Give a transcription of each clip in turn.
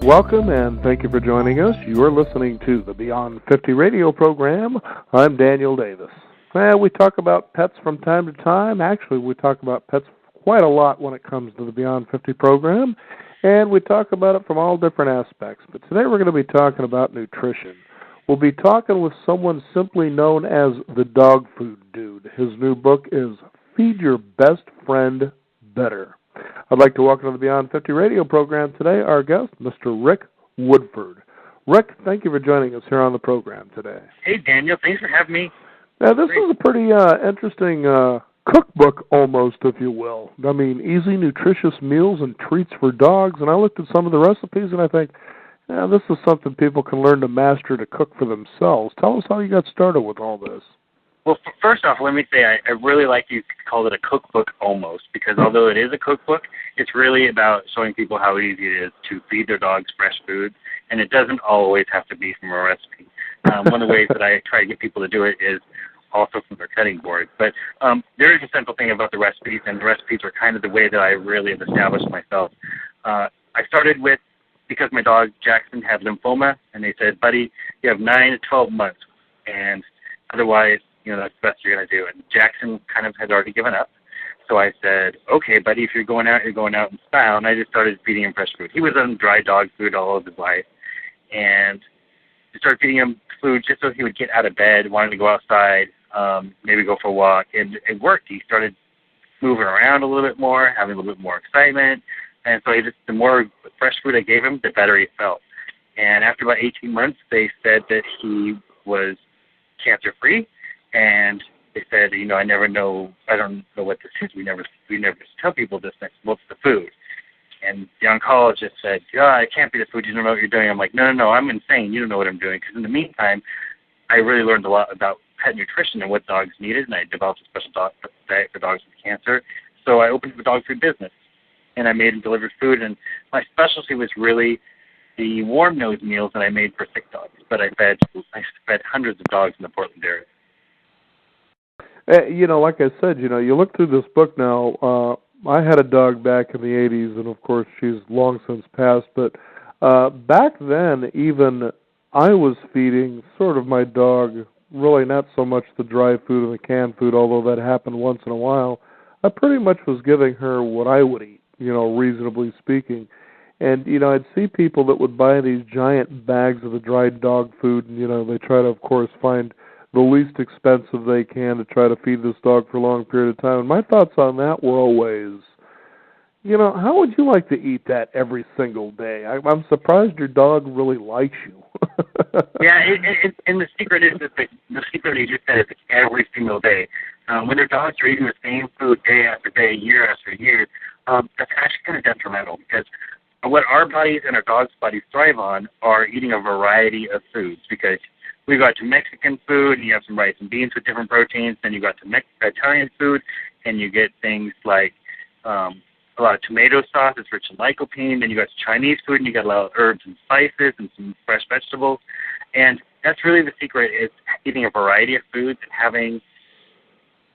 Welcome and thank you for joining us. You are listening to the Beyond 50 radio program. I'm Daniel Davis. We talk about pets from time to time. Actually, we talk about pets quite a lot when it comes to the Beyond 50 program, and we talk about it from all different aspects. But today we're going to be talking about nutrition. We'll be talking with someone simply known as the Dog Food Dude. His new book is Feed Your Best Friend Better. I'd like to welcome to the Beyond 50 radio program today our guest, Mr. Rick Woodford. Rick, thank you for joining us here on the program today. Hey, Daniel. Thanks for having me. Now, this is a pretty interesting cookbook almost, if you will. I mean, easy, nutritious meals and treats for dogs. And I looked at some of the recipes, and I think, this is something people can learn to master to cook for themselves. Tell us how you got started with all this. Well, first off, let me say I really like you called it a cookbook almost, because although it is a cookbook, it's really about showing people how easy it is to feed their dogs fresh food, and it doesn't always have to be from a recipe. One of the ways that I try to get people to do it is also from their cutting board. But there is a central thing about the recipes, and the recipes are kind of the way that I really have established myself. I started with, because my dog Jackson had lymphoma, and they said, buddy, you have 9 to 12 months, and otherwise, that's the best you're going to do. And Jackson kind of had already given up. So I said, okay, buddy, if you're going out in style. And I just started feeding him fresh food. He was on dry dog food all of his life. And I started feeding him food just so he would get out of bed, wanted to go outside, maybe go for a walk. And it worked. He started moving around a little bit more, having a little bit more excitement. And so the more fresh food I gave him, the better he felt. And after about 18 months, they said that he was cancer-free. And they said, I don't know what this is. We never tell people this. What's the food? And the oncologist said, it can't be the food. You don't know what you're doing. I'm like, no, I'm insane. You don't know what I'm doing. Because in the meantime, I really learned a lot about pet nutrition and what dogs needed, and I developed a special diet for dogs with cancer. So I opened up a dog food business, and I made and delivered food. And my specialty was really the warm nose meals that I made for sick dogs. But I fed hundreds of dogs in the Portland area. Like I said, you look through this book now. I had a dog back in the 80s, and of course she's long since passed. But back then, even I was feeding sort of my dog, really not so much the dry food and the canned food, although that happened once in a while. I pretty much was giving her what I would eat, reasonably speaking. And, I'd see people that would buy these giant bags of the dried dog food, and, they try to, of course, find the least expensive they can to try to feed this dog for a long period of time. And my thoughts on that were always, how would you like to eat that every single day? I'm surprised your dog really likes you. Yeah, and the secret is that the secret you just said is every single day. When their dogs are eating the same food day after day, year after year, that's actually kind of detrimental, because what our bodies and our dogs' bodies thrive on are eating a variety of foods, because we got to Mexican food, and you have some rice and beans with different proteins. Then you got to Italian food, and you get things like a lot of tomato sauce. It's rich in lycopene. Then you got to Chinese food, and you got a lot of herbs and spices and some fresh vegetables. And that's really the secret, is eating a variety of foods and having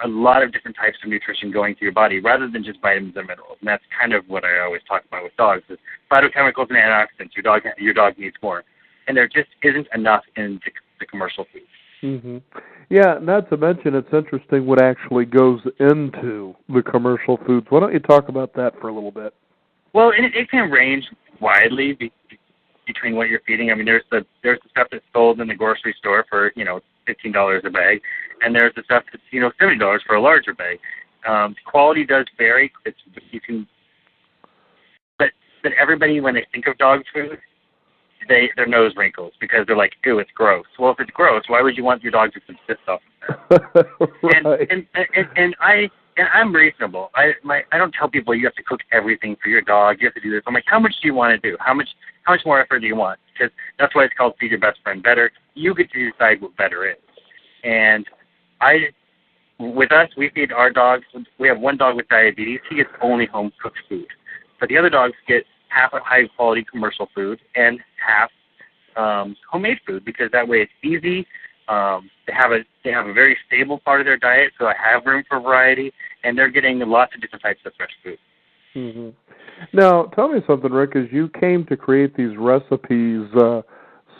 a lot of different types of nutrition going through your body, rather than just vitamins and minerals. And that's kind of what I always talk about with dogs, is phytochemicals and antioxidants. Your dog needs more. And there just isn't enough in the commercial foods. Mm-hmm. Yeah, not to mention, it's interesting what actually goes into the commercial foods. Why don't you talk about that for a little bit? Well, it can range widely between what you're feeding. I mean, there's the stuff that's sold in the grocery store for $15 a bag, and there's the stuff that's $70 for a larger bag. Quality does vary. But everybody, when they think of dog food, their nose wrinkles, because they're like, ew, it's gross. Well, if it's gross, why would you want your dog to subsist off of that? Right. And I'm reasonable. I don't tell people you have to cook everything for your dog. You have to do this. I'm like, how much do you want to do? How much more effort do you want? Because that's why it's called Feed Your Best Friend Better. You get to decide what better is. And with us, we feed our dogs. We have one dog with diabetes. He gets only home cooked food. But the other dogs get half of high-quality commercial food and half homemade food, because that way it's easy. They have a very stable part of their diet, so I have room for variety, and they're getting lots of different types of fresh food. Hmm. Now, tell me something, Rick. As you came to create these recipes,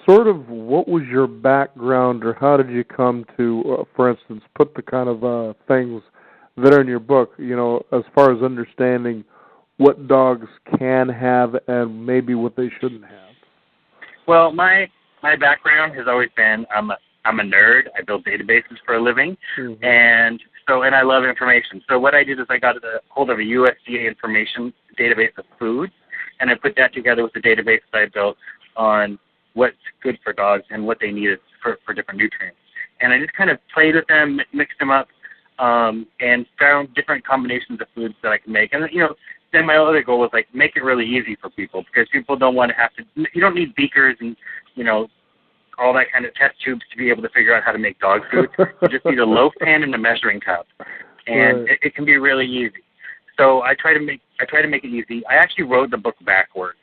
sort of what was your background, or how did you come to, for instance, put the kind of things that are in your book? You know, as far as understanding what dogs can have and maybe what they shouldn't have. Well, my background has always been I'm a nerd. I build databases for a living, Mm-hmm. and I love information. So what I did is I got a hold of a USDA information database of foods, and I put that together with the database that I built on what's good for dogs and what they needed for different nutrients. And I just kind of played with them, mixed them up, and found different combinations of foods that I can make. And then my other goal was like make it really easy for people, because people don't want to have to. You don't need beakers and all that kind of test tubes to be able to figure out how to make dog food. You just need a loaf pan and a measuring cup, and Right. it can be really easy. So I try to make it easy. I actually wrote the book backwards.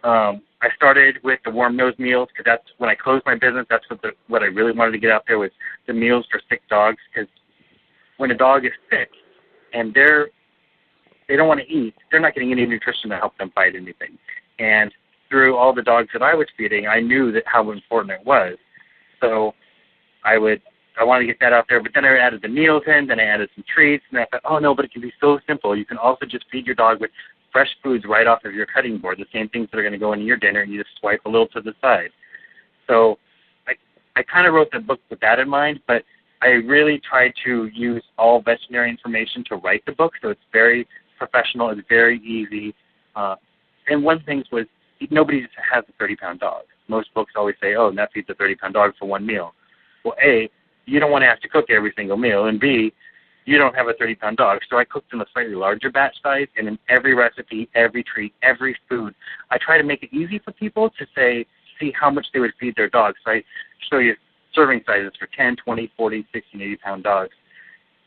I started with the warm nose meals, because that's when I closed my business. That's what I really wanted to get out there was the meals for sick dogs, because when a dog is sick and they don't want to eat, they're not getting any nutrition to help them fight anything. And through all the dogs that I was feeding, I knew that how important it was. So I wanted to get that out there, but then I added the meals in, then I added some treats, and I thought, oh no, but it can be so simple. You can also just feed your dog with fresh foods right off of your cutting board, the same things that are going to go into your dinner, and you just swipe a little to the side. So I kind of wrote the book with that in mind, but I really tried to use all veterinary information to write the book, so it's very professional, it's very easy. And one thing was, nobody has a 30-pound dog. Most books always say, oh, and that feeds a 30-pound dog for one meal. Well, A, you don't want to have to cook every single meal, and B, you don't have a 30-pound dog. So I cooked in a slightly larger batch size, and in every recipe, every treat, every food, I try to make it easy for people to see how much they would feed their dogs. So I show you serving sizes for 10, 20, 40, 60, and 80-pound dogs.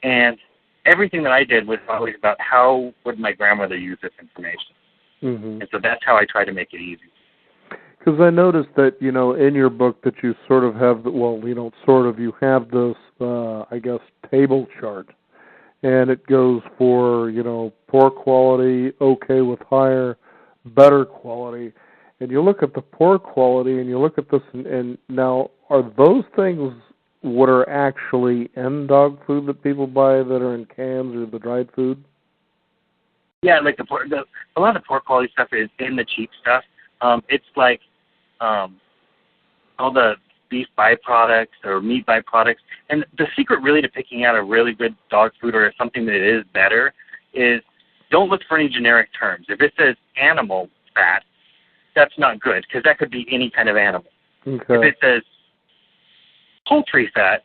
And everything that I did was always about how would my grandmother use this information. Mm-hmm. And so that's how I try to make it easy. Because I noticed that, in your book that you sort of have, you have this, I guess, table chart. And it goes for, poor quality, okay with higher, better quality. And you look at the poor quality and you look at this, and now, are those things what are actually in dog food that people buy that are in cans or the dried food? Yeah, like a lot of the poor quality stuff is in the cheap stuff. It's like all the beef byproducts or meat byproducts. And the secret really to picking out a really good dog food or something that is better is don't look for any generic terms. If it says animal fat, that's not good, because that could be any kind of animal. Okay. If it says poultry fat,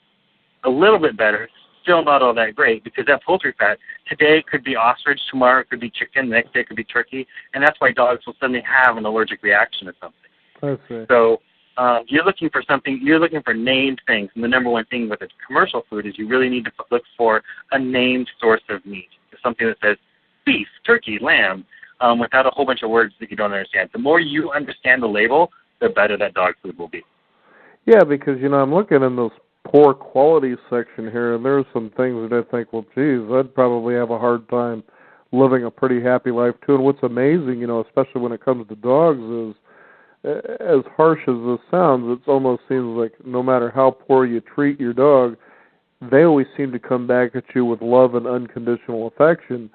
a little bit better, still not all that great, because that poultry fat, today it could be ostrich, tomorrow it could be chicken, the next day it could be turkey, and that's why dogs will suddenly have an allergic reaction to something. I see. So you're looking for named things, and the number one thing with a commercial food is you really need to look for a named source of meat, something that says beef, turkey, lamb, without a whole bunch of words that you don't understand. The more you understand the label, the better that dog food will be. Yeah, because, I'm looking in this poor quality section here, and there's some things that I think, well, geez, I'd probably have a hard time living a pretty happy life, too. And what's amazing, especially when it comes to dogs, is as harsh as this sounds, it almost seems like no matter how poor you treat your dog, they always seem to come back at you with love and unconditional affection.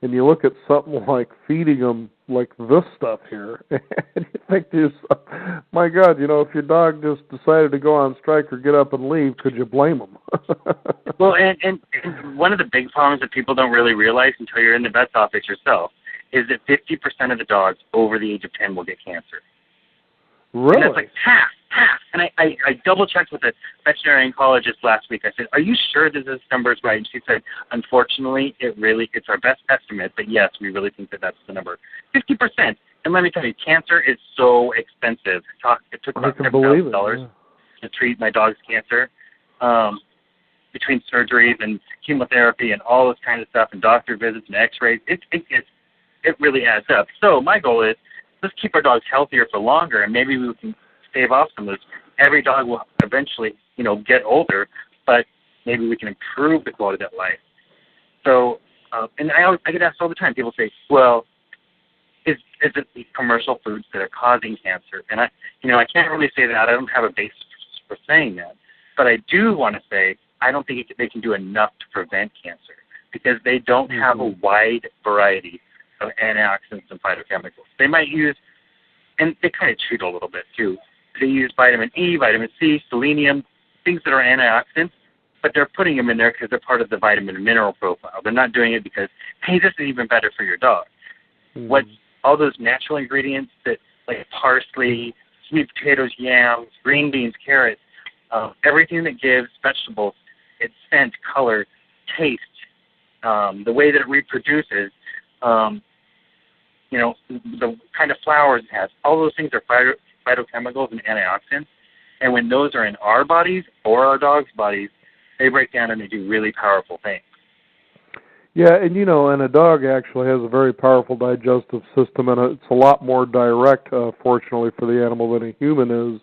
And you look at something like feeding them like this stuff here, and you think to yourself, my God, if your dog just decided to go on strike or get up and leave, could you blame them? Well, and one of the big problems that people don't really realize until you're in the vet's office yourself is that 50% of the dogs over the age of 10 will get cancer. Really? And that's like half. And I double-checked with a veterinary oncologist last week. I said, are you sure that this number is right? And she said, unfortunately, it's our best estimate, but yes, we really think that that's the number. 50%. And let me tell you, cancer is so expensive. It took about $7,000 to treat my dog's cancer, between surgeries and chemotherapy and all this kind of stuff and doctor visits and x-rays. It really adds up. So my goal is, let's keep our dogs healthier for longer, and maybe we can stave off some of this. Every dog will eventually, get older, but maybe we can improve the quality of that life. So, and I get asked all the time. People say, well, is it the commercial foods that are causing cancer. And I can't really say that. I don't have a basis for saying that. But I do want to say I don't think they can do enough to prevent cancer because they don't have a wide variety of antioxidants and phytochemicals. They might use, and they kind of cheat a little bit too. They use vitamin E, vitamin C, selenium, things that are antioxidants, but they're putting them in there because they're part of the vitamin and mineral profile. They're not doing it because, hey, this is even better for your dog. What all those natural ingredients that, like parsley, sweet potatoes, yams, green beans, carrots, everything that gives vegetables its scent, color, taste, the way that it reproduces, the kind of flowers it has, all those things are phytochemicals and antioxidants. And when those are in our bodies or our dog's bodies, they break down and they do really powerful things. Yeah, and and a dog actually has a very powerful digestive system, and it's a lot more direct, fortunately, for the animal than a human is.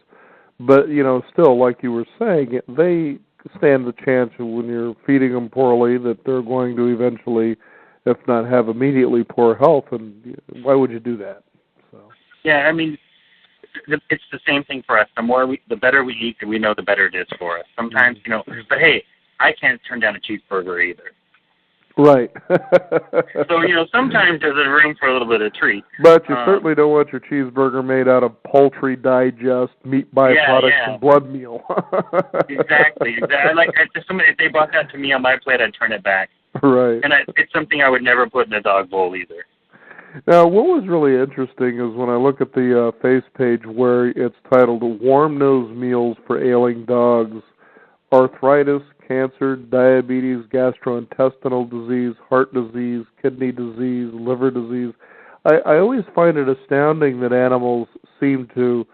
But, still, like you were saying, they stand the chance when you're feeding them poorly that they're going to eventually, if not have immediately, poor health, and why would you do that? So. Yeah, I mean, it's the same thing for us. The better we eat, we know the better it is for us. Sometimes, but hey, I can't turn down a cheeseburger either. Right. So, sometimes there's a room for a little bit of treat. But you certainly don't want your cheeseburger made out of poultry digest, meat byproducts, and blood meal. Exactly. Like, if they brought that to me on my plate, I'd turn it back. Right. And it's something I would never put in a dog bowl either. Now, what was really interesting is when I look at the face page where it's titled Warm Nose Meals for Ailing Dogs, Arthritis, Cancer, Diabetes, Gastrointestinal Disease, Heart Disease, Kidney Disease, Liver Disease. I always find it astounding that animals seem to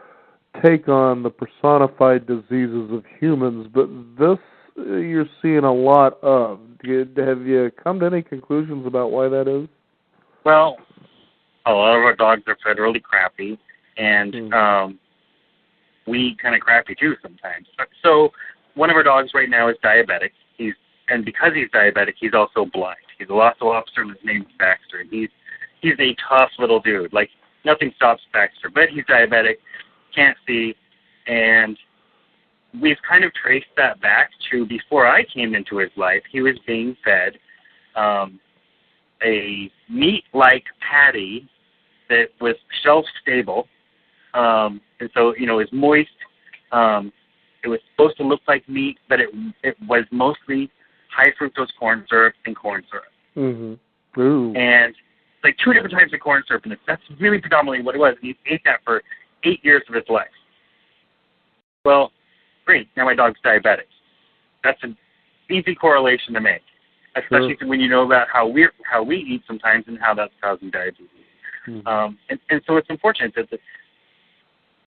take on the personified diseases of humans, but this you're seeing a lot of. Have you come to any conclusions about why that is? Well, a lot of our dogs are federally crappy, and we kind of crappy too sometimes. So one of our dogs right now is diabetic. And because he's diabetic, he's also blind. He's a lasso officer, and his name's Baxter. And he's a tough little dude. Like, nothing stops Baxter. But he's diabetic, can't see, and we've kind of traced that back to before I came into his life. He was being fed a meat-like patty that was shelf-stable, and so, it was moist. It was supposed to look like meat, but it was mostly high fructose corn syrup and corn syrup. Mm-hmm. Ooh. And like 2 different types of corn syrup, and that's really predominantly what it was. And he ate that for 8 years of his life. Well, great. Now my dog's diabetic. That's an easy correlation to make, especially when you know about how we eat sometimes and how that's causing diabetes. Mm-hmm. And so it's unfortunate that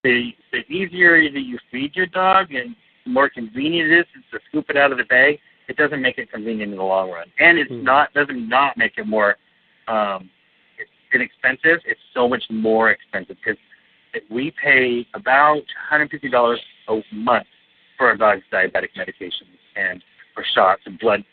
the easier that you feed your dog and the more convenient it is to scoop it out of the bag, it doesn't make it convenient in the long run. And it's doesn't make it more inexpensive. It's so much more expensive because we pay about $150 a month for our dog's diabetic medications and for shots and blood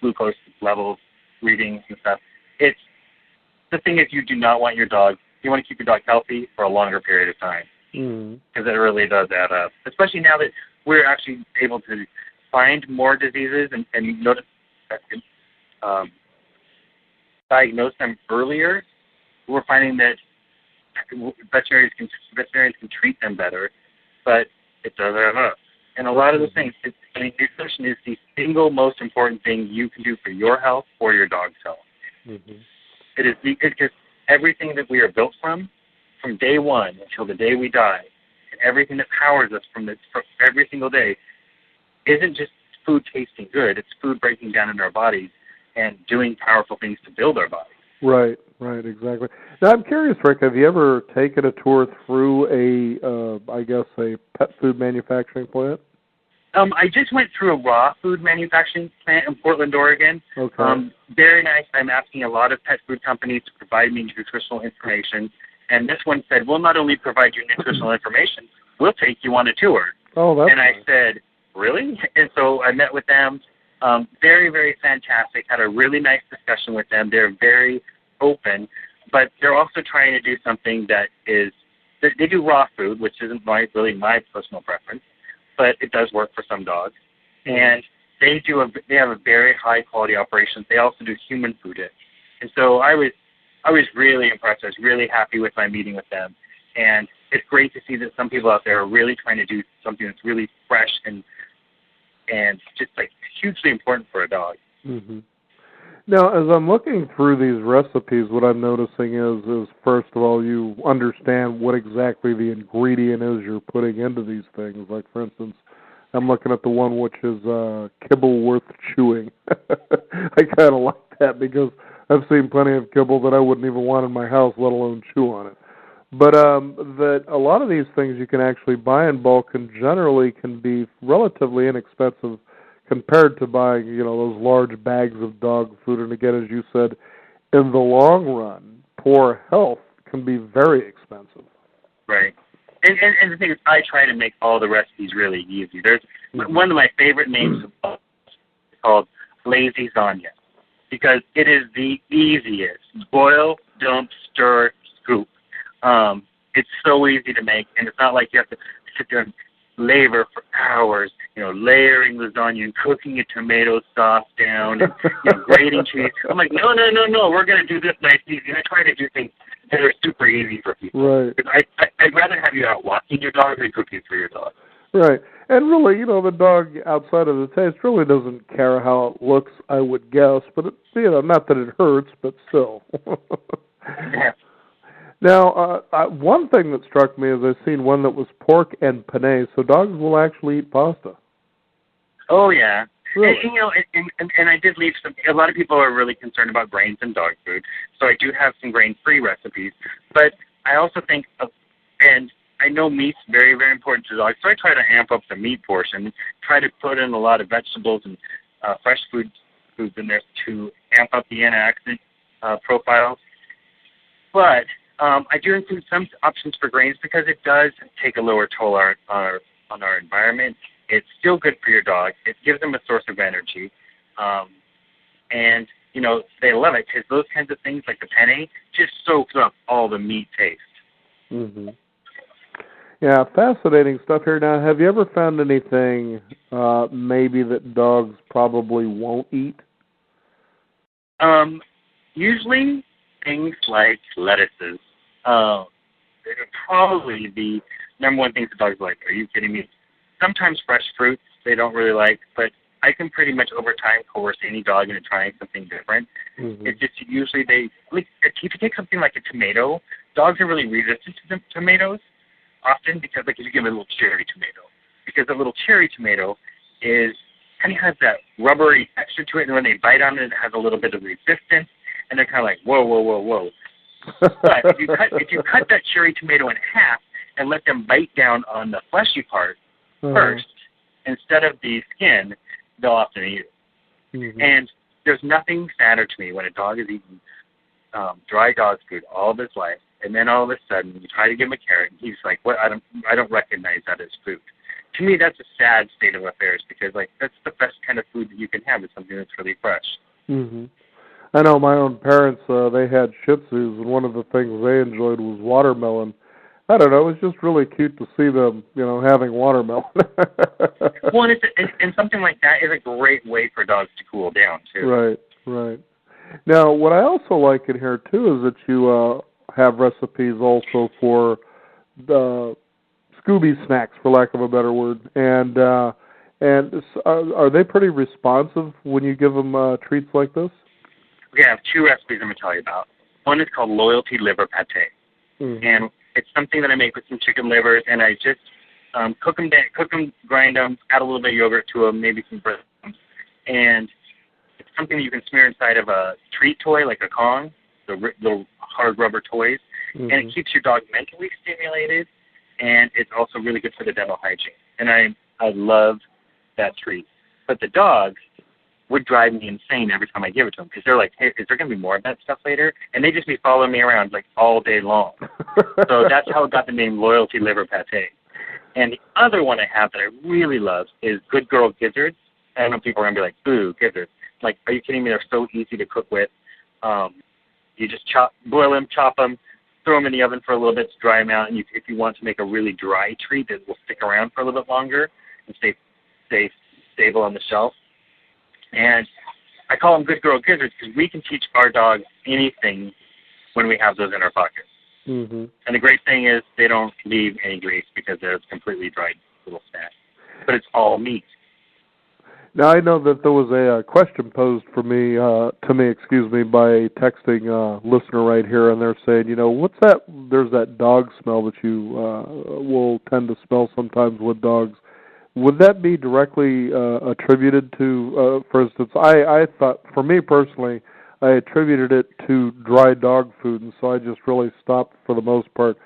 glucose levels, readings and stuff. The thing is, you do not want you want to keep your dog healthy for a longer period of time. Because it really does add up, especially now that we're actually able to find more diseases and notice diagnose them earlier. We're finding that veterinarians can treat them better, but it does add up. And a lot of the things, nutrition is the single most important thing you can do for your health or your dog's health. Mm-hmm. It is because everything that we are built from day one until the day we die, and everything that powers us from every single day, isn't just food tasting good. It's food breaking down in our bodies and doing powerful things to build our bodies. Right, exactly. Now, I'm curious, Rick, have you ever taken a tour through a pet food manufacturing plant? I just went through a raw food manufacturing plant in Portland, Oregon. Okay. Very nice. I'm asking a lot of pet food companies to provide me nutritional information. And this one said, we'll not only provide you nutritional information, we'll take you on a tour. Oh, that's And I said, really? And so I met with them. Very, very fantastic. Had a really nice discussion with them. They're very open. but they're also trying to do something that is, they do raw food, which isn't really my personal preference, but it does work for some dogs. And they have a very high quality operation. They also do human food. And so I was really impressed. I was really happy with my meeting with them. And it's great to see that some people out there are really trying to do something that's really fresh and just like hugely important for a dog. Mm-hmm. Now, as I'm looking through these recipes, what I'm noticing is first of all, you understand what exactly the ingredient is you're putting into these things. Like, for instance, I'm looking at the one which is kibble worth chewing. I kind of like that because I've seen plenty of kibble that I wouldn't even want in my house, let alone chew on it. But that a lot of these things you can actually buy in bulk and generally can be relatively inexpensive compared to buying, those large bags of dog food. And again, as you said, in the long run, poor health can be very expensive. Right. And the thing is, I try to make all the recipes really easy. There's one of my favorite names of called Lazy Zonya because it is the easiest. Boil, dump, stir, scoop. It's so easy to make, and it's not like you have to sit there and labor for hours, layering lasagna and cooking a tomato sauce down and grating cheese. I'm like, no, we're going to do this nice easy. And I try to do things that are super easy for people. Right. I'd rather have you out walking your dog than cooking for your dog. Right. And really, the dog, outside of the taste, really doesn't care how it looks, I would guess. But, not that it hurts, but still. Yeah. Now, one thing that struck me is I've seen one that was pork and penne, so dogs will actually eat pasta. Oh, yeah. Really? And I did leave some. A lot of people are really concerned about grains in dog food, so I do have some grain-free recipes. But I also think, and I know meat's very, very important to dogs, so I try to amp up the meat portion, try to put in a lot of vegetables and fresh foods in there to amp up the antioxidant profiles. But I do include some options for grains because it does take a lower toll on our environment. It's still good for your dog. It gives them a source of energy. And, they love it because those kinds of things like the penne just soaks up all the meat taste. Mm-hmm. Yeah, fascinating stuff here. Now, have you ever found anything maybe that dogs probably won't eat? Usually things like lettuces. It would probably be number one things that dogs like. Are you kidding me? Sometimes fresh fruits they don't really like, but I can pretty much over time coerce any dog into trying something different. Mm-hmm. It's just usually if you take something like a tomato, dogs are really resistant to tomatoes often because if you give a little cherry tomato, because a little cherry tomato kind of has that rubbery texture to it, and when they bite on it, it has a little bit of resistance, and they're kind of like, whoa. But if you cut that cherry tomato in half and let them bite down on the fleshy part first, instead of the skin, they'll often eat it. Mm-hmm. And there's nothing sadder to me when a dog is eating dry dog food all of his life, and then all of a sudden you try to give him a carrot, and he's like, "What? I don't recognize that as food." To me, that's a sad state of affairs because that's the best kind of food that you can have is something that's really fresh. Mm-hmm. I know my own parents, they had Shih Tzus, and one of the things they enjoyed was watermelon. I don't know, it was just really cute to see them, having watermelon. Well, and something like that is a great way for dogs to cool down, too. Right. Now, what I also like in here, too, is that you have recipes also for the Scooby snacks, for lack of a better word. And are they pretty responsive when you give them treats like this? We have two recipes I'm going to tell you about. One is called Loyalty Liver Pate. Mm-hmm. And it's something that I make with some chicken livers, and I just cook them, grind them, add a little bit of yogurt to them, maybe some breadcrumbs. And it's something that you can smear inside of a treat toy, like a Kong, the little hard rubber toys. Mm-hmm. And it keeps your dog mentally stimulated, and it's also really good for the dental hygiene. And I love that treat. But the dogs would drive me insane every time I give it to them because they're like, hey, is there going to be more of that stuff later? And they just be following me around all day long. So that's how it got the name Loyalty Liver Pate. And the other one I have that I really love is Good Girl Gizzards. I know people are going to be like, ooh, gizzards. Like, are you kidding me? They're so easy to cook with. You just boil them, chop them, throw them in the oven for a little bit to dry them out. And if you want to make a really dry treat that will stick around for a little bit longer and stay stable on the shelf. And I call them good girl gizzards because we can teach our dogs anything when we have those in our pockets. Mm-hmm. And the great thing is they don't leave any grease because they're completely dried little snacks. But it's all meat. Now, I know that there was a question posed to me, by a texting listener right here, and they're saying, what's that? There's that dog smell that you will tend to smell sometimes with dogs. Would that be directly attributed to, for instance, I thought, for me personally, I attributed it to dry dog food, and so I just really stopped, for the most part,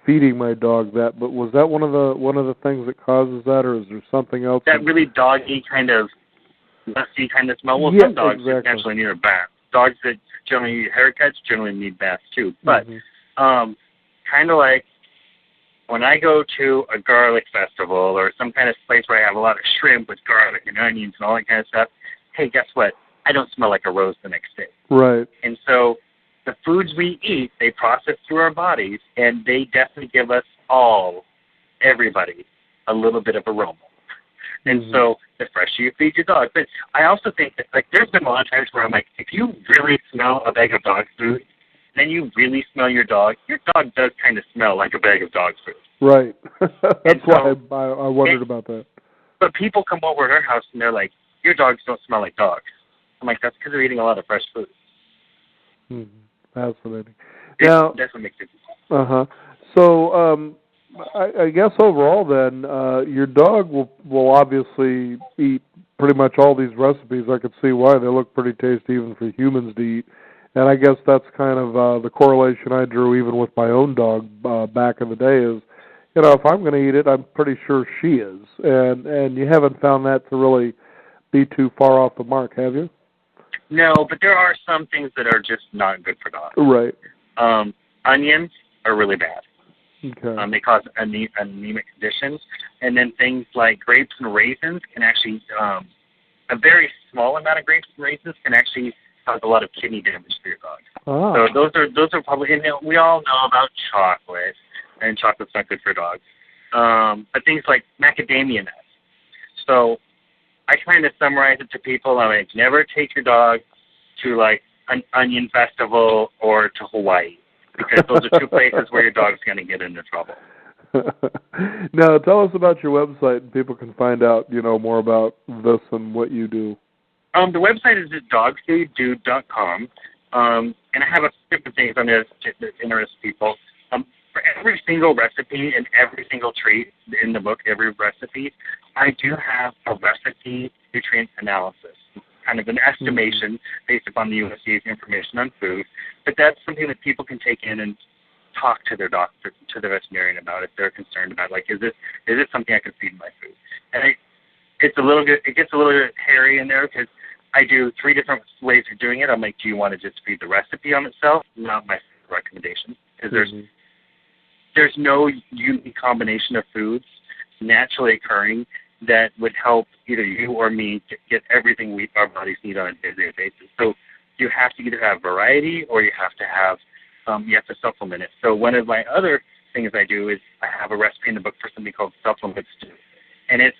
feeding my dog that. But was that one of the things that causes that, or is there something else? That really doggy kind of musty kind of smell. Well, yeah, some dogs exactly. actually need a bath. Dogs that generally need haircuts generally need baths too. But kind of like when I go to a garlic festival or some kind of place where I have a lot of shrimp with garlic and onions and all that kind of stuff, hey, guess what? I don't smell like a rose the next day. Right. And so the foods we eat, they process through our bodies, and they definitely give us everybody, a little bit of aroma. And so the fresher you feed your dog. But I also think that, there's been a lot of times where I'm like, if you really smell a bag of dog food, then you really smell your dog does kind of smell like a bag of dog food. Right. That's why I wondered about that. But people come over at our house, and they're like, your dogs don't smell like dogs. I'm like, that's because they're eating a lot of fresh food. Fascinating. Now, that's what makes it. So, I guess overall, then, your dog will obviously eat pretty much all these recipes. I could see why they look pretty tasty, even for humans to eat. And I guess that's kind of the correlation I drew, even with my own dog back in the day. Is, if I'm going to eat it, I'm pretty sure she is. And you haven't found that to really be too far off the mark, have you? No, but there are some things that are just not good for dogs. Right. Onions are really bad. Okay. They cause anemic conditions. And then things like grapes and raisins can actually, a very small amount of grapes and raisins can actually cause a lot of kidney damage for your dog. Ah. So those are probably, and we all know about chocolate, and chocolate's not good for dogs. But things like macadamia nuts. So I kind of summarize it to people. I'm like, never take your dog to an onion festival or to Hawaii, because those are two places where your dog's going to get into trouble. Now, tell us about your website, and people can find out, more about this and what you do. The website is at dogfooddude.com, and I have a few different things on there that interest people. For every single recipe and every single treat in the book, every recipe, I do have a recipe nutrient analysis, kind of an estimation based upon the USDA's information on food. But that's something that people can take in and talk to their doctor, to their veterinarian about if they're concerned about, is this something I can feed my food? And it gets a little bit hairy in there because I do 3 different ways of doing it. I'm like, do you want to just feed the recipe on itself, not my recommendations? Because there's no unique combination of foods naturally occurring that would help either you or me to get everything our bodies need on a day-to-day basis. So you have to either have variety or you have to supplement it. So one of my other things I do is I have a recipe in the book for something called supplement stew. And it's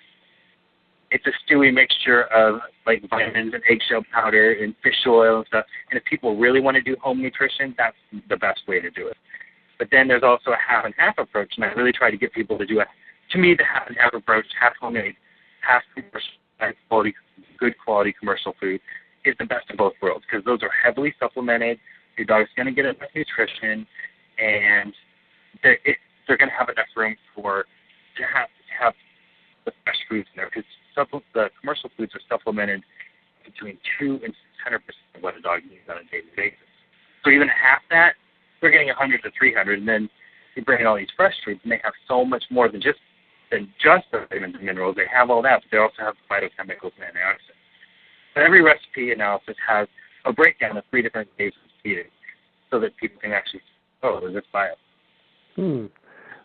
a stewy mixture of vitamins and eggshell powder and fish oil and stuff. And if people really want to do home nutrition, that's the best way to do it. But then there's also a half and half approach, and I really try to get people to do to me, the half and half approach, half homemade, half commercial, good quality commercial food, is the best of both worlds, because those are heavily supplemented. Your dog's going to get enough nutrition, and they're going to have enough room to have the fresh foods in there, because the commercial foods are supplemented between 200% and 600% of what a dog needs on a daily basis. So even half that, they're getting 100 to 300, and then you bring in all these fresh foods, and they have so much more than just the vitamins and minerals. They have all that, but they also have phytochemicals and antioxidants. So every recipe analysis has a breakdown of 3 different ways of feeding, so that people can actually, does this buy it?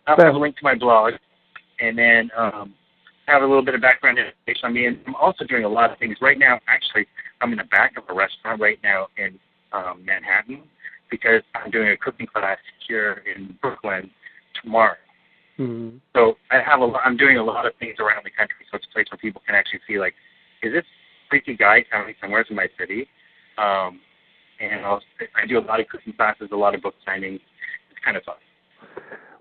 I'll have a link to my blog, and then have a little bit of background information on me. And I'm also doing a lot of things right now. Actually, I'm in the back of a restaurant right now in Manhattan, because I'm doing a cooking class here in Brooklyn tomorrow. Mm-hmm. So I'm doing a lot of things around the country, so it's a place where people can actually see, like, is this freaky guy coming somewhere in my city? And I do a lot of cooking classes, a lot of book signings. It's kind of fun.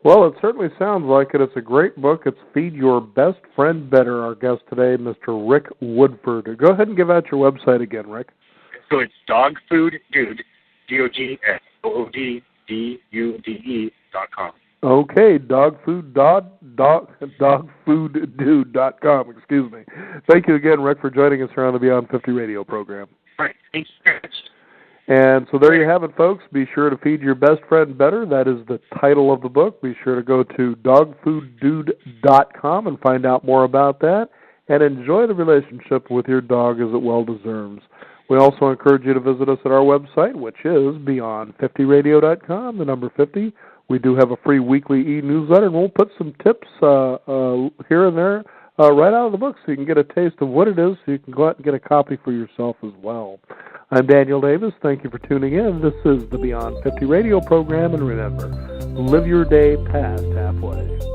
Well, it certainly sounds like it. It's a great book. It's Feed Your Best Friend Better. Our guest today, Mr. Rick Woodford. Go ahead and give out your website again, Rick. So it's dogfooddude, DOGFOODDUDE.com. Okay, dogfooddude.com. Excuse me. Thank you again, Rick, for joining us here on the Beyond 50 radio program. All right. Thanks very much. And so there you have it, folks. Be sure to feed your best friend better. That is the title of the book. Be sure to go to dogfooddude.com and find out more about that. And enjoy the relationship with your dog as it well deserves. We also encourage you to visit us at our website, which is beyond50radio.com, the number 50. We do have a free weekly e-newsletter, and we'll put some tips here and there right out of the book so you can get a taste of what it is so you can go out and get a copy for yourself as well. I'm Daniel Davis. Thank you for tuning in. This is the Beyond 50 radio program, and remember, live your day past halfway.